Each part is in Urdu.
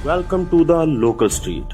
Welcome to the local street.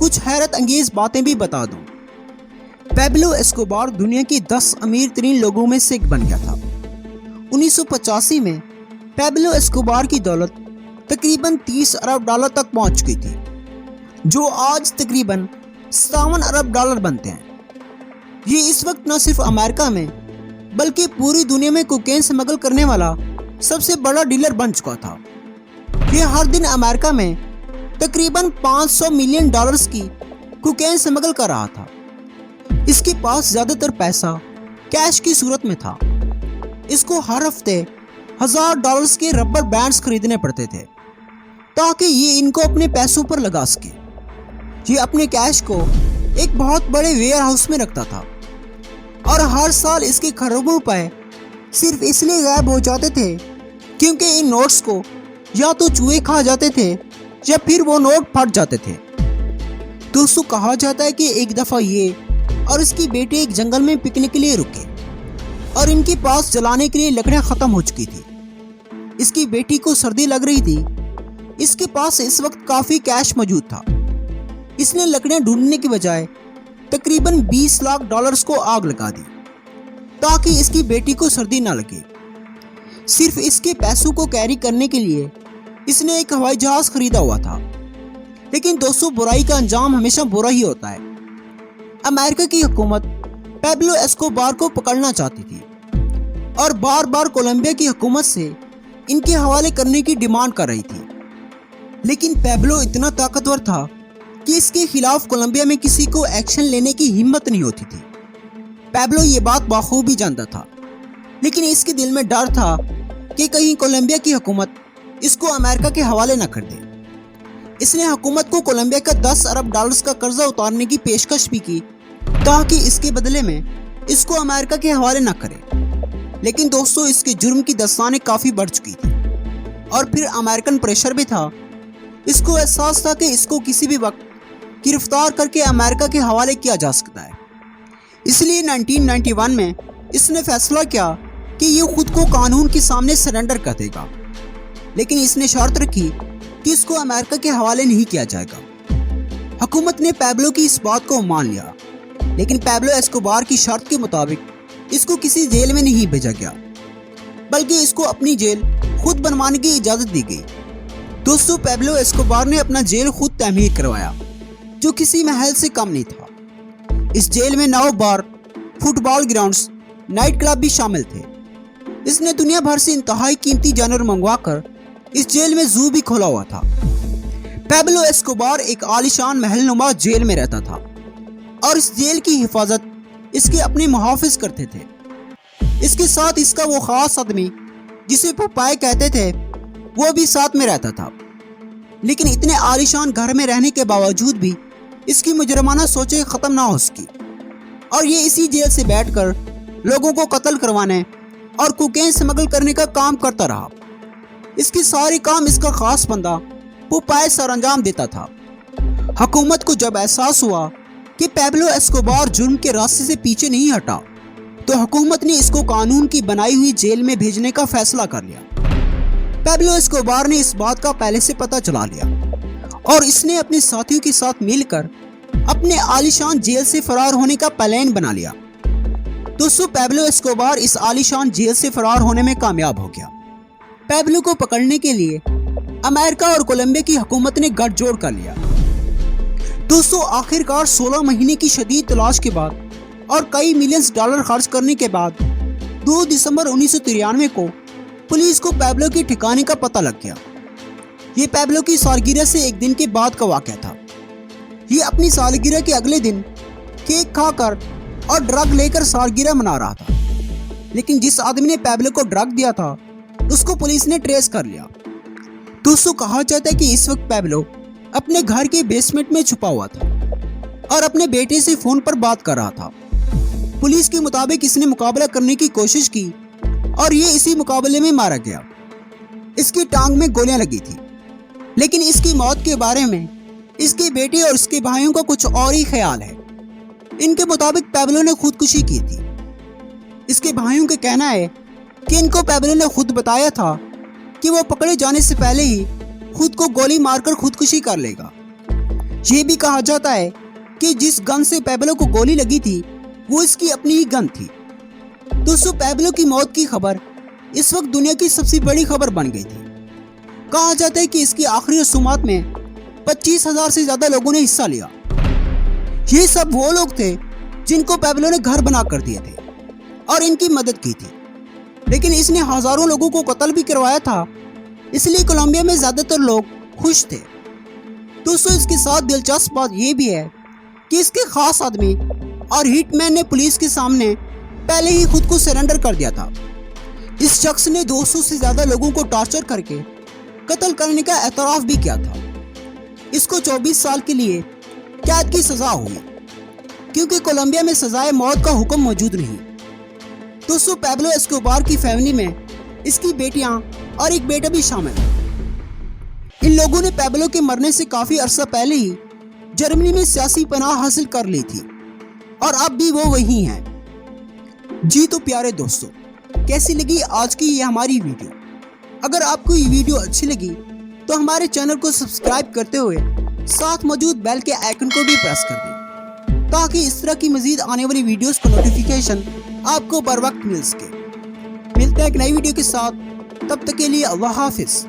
کچھ حیرت انگیز باتیں بھی بتا دوں۔ پیبلو ایسکوبار دنیا کی 10 امیر ترین لوگوں میں سے ایک بن گیا تھا۔ 1985 میں پیبلو ایسکوبار کی دولت تقریباً 30 ارب ڈالر تک پہنچ گئی تھی، جو آج تقریباً 57 ارب ڈالر بنتے ہیں۔ یہ اس وقت نہ صرف امریکہ میں بلکہ پوری دنیا میں کوکین سمگل کرنے والا سب سے بڑا ڈیلر بن چکا تھا۔ یہ ہر دن امریکہ میں تقریباً 500 ملین ڈالرز کی کوکین سمگل کر رہا تھا۔ اس کے پاس زیادہ تر پیسہ کیش کی صورت میں تھا۔ اس کو ہر ہفتے 1000 ڈالرز کے ربر بینڈز خریدنے پڑتے تھے تاکہ یہ ان کو اپنے پیسوں پر لگا سکے۔ یہ اپنے کیش کو ایک بہت بڑے ویئر ہاؤس میں رکھتا تھا اور ہر سال اس کے کروڑوں روپے صرف اس لیے غائب ہو جاتے تھے کیونکہ ان نوٹس کو یا تو چوہے کھا جاتے تھے یا پھر وہ نوٹ پھٹ جاتے تھے۔ دوستو، کہا جاتا ہے کہ ایک دفعہ یہ اور اس کی بیٹی ایک جنگل میں پکنک کے لیے رکے اور ان کے پاس جلانے کے لیے لکڑیاں ختم ہو چکی تھی۔ اس کی بیٹی کو سردی لگ رہی تھی۔ اس کے پاس اس وقت کافی کیش موجود تھا۔ اس نے لکڑیاں ڈھونڈنے کی بجائے تقریباً 20 لاکھ ڈالرز کو آگ لگا دی تاکہ اس کی بیٹی کو سردی نہ لگے۔ صرف اس کے پیسوں کو کیری کرنے کے لیے اس نے ایک ہوائی جہاز خریدا ہوا تھا۔ لیکن دوستو، برائی کا انجام ہمیشہ برا ہی ہوتا ہے۔ امریکہ کی حکومت پیبلو ایسکوبار کو پکڑنا چاہتی تھی اور بار بار کولمبیا کی حکومت سے ان کے حوالے کرنے کی ڈیمانڈ کر رہی تھی، لیکن پیبلو اتنا طاقتور تھا کہ اس کے خلاف کولمبیا میں کسی کو ایکشن لینے کی ہمت نہیں ہوتی تھی۔ پیبلو یہ بات بخوبی جانتا تھا، لیکن اس کے دل میں ڈر تھا کہ کہیں کولمبیا کی حکومت اس کو امریکہ کے حوالے نہ کر دے۔ اس نے حکومت کو کولمبیا کا 10 ارب ڈالرز کا قرضہ اتارنے کی پیشکش بھی کی تاکہ اس کے بدلے میں اس کو امریکہ کے حوالے نہ کرے۔ لیکن دوستو، اس کے جرم کی دستانیں کافی بڑھ چکی تھی اور پھر امریکن پریشر بھی تھا۔ اس کو احساس تھا کہ اس کو کسی بھی وقت گرفتار کر کے امریکہ کے حوالے کیا جا سکتا ہے۔ اس لیے 1991 میں اس نے فیصلہ کیا کہ یہ خود کو قانون کے سامنے سرنڈر کر دے گا، لیکن اس نے شرط رکھی کہ اس کو امریکہ کے حوالے نہیں کیا جائے گا۔ حکومت نے پیبلو کی اس بات کو مان لیا، لیکن پیبلو ایسکوبار کی شرط کے مطابق اس کو کسی جیل میں نہیں بھیجا گیا، بلکہ اس کو اپنی جیل خود بنوانے کی اجازت دی گئی۔ دوستو، پیبلو ایسکوبار نے اپنا جیل خود تعمیر کروایا، جو کسی محل سے کم نہیں تھا۔ اس جیل میں 9 بار، فٹ بال گراؤنڈز، نائٹ کلب بھی شامل تھے۔ اس نے دنیا بھر سے انتہائی قیمتی جانور منگوا کر اس جیل میں زو بھی کھولا ہوا تھا۔ پیبلو ایسکوبار ایک عالیشان محل نما جیل میں رہتا تھا اور اس جیل کی حفاظت اس کے اپنے محافظ کرتے تھے۔ اس کے ساتھ اس کا وہ خاص آدمی جسے پپائے کہتے تھے، وہ بھی ساتھ میں رہتا تھا۔ لیکن اتنے عالیشان گھر میں رہنے کے باوجود بھی اس کی مجرمانہ سوچیں ختم نہ ہو سکی اور یہ اسی جیل سے بیٹھ کر لوگوں کو قتل کروانے اور کوکین سمگل کرنے کا کام کرتا رہا۔ اس کے سارے کام اس کا خاص بندہ پپائے سر انجام دیتا تھا۔ حکومت کو جب احساس ہوا کہ پیبلو ایسکوبار جرم کے راستے سے پیچھے نہیں ہٹا، تو حکومت نے اس کو قانون کی بنائی ہوئی جیل میں بھیجنے کا فیصلہ کر لیا۔ پیبلو ایسکوبار نے اس بات کا پہلے سے پتہ چلا لیا اور اس نے اپنے ساتھیوں کے ساتھ مل کر اپنے عالیشان جیل سے فرار ہونے کا پلان بنا لیا۔ دوستو، پیبلو ایسکوبار اس عالیشان جیل سے فرار ہونے میں کامیاب ہو گیا۔ پیبلو کو پکڑنے کے لیے امریکہ اور کولمبیا کی حکومت نے گٹھ جوڑ کر لیا۔ دوستو، آخرکار 16 مہینے کی شدید تلاش کے بعد اور کئی ملینز ڈالر خرچ کرنے کے بعد 2 دسمبر 1993 کو پولیس کو پیبلو کے ٹھکانے کا پتہ لگ گیا۔ یہ پیبلو کی سالگرہ سے ایک دن کے بعد کا واقعہ تھا۔ یہ اپنی سالگرہ کے اگلے دن کیک کھا کر اور ڈرگ لے کر سالگرہ منا رہا تھا، لیکن جس آدمی نے پیبلو کو ڈرگ دیا تھا اس کو پولیس نے ٹریس کر لیا۔ دوستو، کہا جاتا ہے کہ اس وقت پیبلو اپنے گھر کے بیسمنٹ میں چھپا ہوا تھا اور اپنے بیٹے سے فون پر بات کر رہا تھا۔ پولیس کے مطابق اس نے مقابلہ کرنے کی کوشش کی اور یہ اسی مقابلے میں مارا گیا۔ اس کی ٹانگ میں گولیاں لگی تھی، لیکن اس کی موت کے بارے میں اس کے بیٹے اور اس کے بھائیوں کا کچھ اور ہی خیال ہے۔ ان کے مطابق پیبلو نے خودکشی کی تھی۔ اس کے بھائیوں کا کہنا ہے کہ ان کو پیبلو نے خود بتایا تھا کہ وہ پکڑے جانے سے پہلے ہی خود کو گولی مار کر خودکشی کر لے گا، یہ بھی کہا جاتا ہے کہ جس گن سے پیبلو کو گولی لگی تھی وہ اس کی اپنی ہی گن تھی۔ دوستو پیبلو کی موت کی خبر اس وقت دنیا کی سب سے بڑی خبر بن گئی تھی۔ کہا جاتا ہے کہ اس کی آخری رسومات میں 25,000 سے زیادہ لوگوں نے حصہ لیا۔ یہ سب وہ لوگ تھے جن کو پیبلو نے گھر بنا کر دیے تھے اور ان کی مدد کی تھی، لیکن اس نے ہزاروں لوگوں کو قتل بھی کروایا تھا، اس لیے کولمبیا میں زیادہ تر لوگ خوش تھے۔ دوستو اس کے ساتھ دلچسپ بات یہ بھی ہے کہ اس کے خاص آدمی اور ہٹ مین نے پولیس کے سامنے پہلے ہی خود کو سرنڈر کر دیا تھا۔ اس شخص نے 200 سے زیادہ لوگوں کو ٹارچر کر کے قتل کرنے کا اعتراف بھی کیا تھا۔ اس کو 24 سال کے لیے قید کی سزا ہوئی، کیونکہ کولمبیا میں سزائے موت کا حکم موجود نہیں۔ دوستو پیبلو اسکوبار کی فیملی میں اس کی بیٹیاں اور ایک بیٹا بھی شامل ہے۔ ان لوگوں نے پیبلو کے مرنے سے کافی عرصہ پہلے ہی جرمنی میں سیاسی پناہ حاصل کر لی تھی اور اب بھی وہ وہیں ہیں۔ جی تو پیارے دوستو، کیسی لگی آج کی یہ ہماری ویڈیو؟ اگر آپ کو یہ ویڈیو اچھی لگی تو ہمارے چینل کو سبسکرائب کرتے ہوئے ساتھ موجود بیل کے آئیکن کو بھی پریس کر دیں، تاکہ اس طرح کی مزید آنے والی ویڈیوز کا نوٹیفیکیشن آپ کو بر وقت مل سکے۔ ملتے ہیں ایک نئی ویڈیو کے ساتھ، تب تک کے لیے اللہ حافظ۔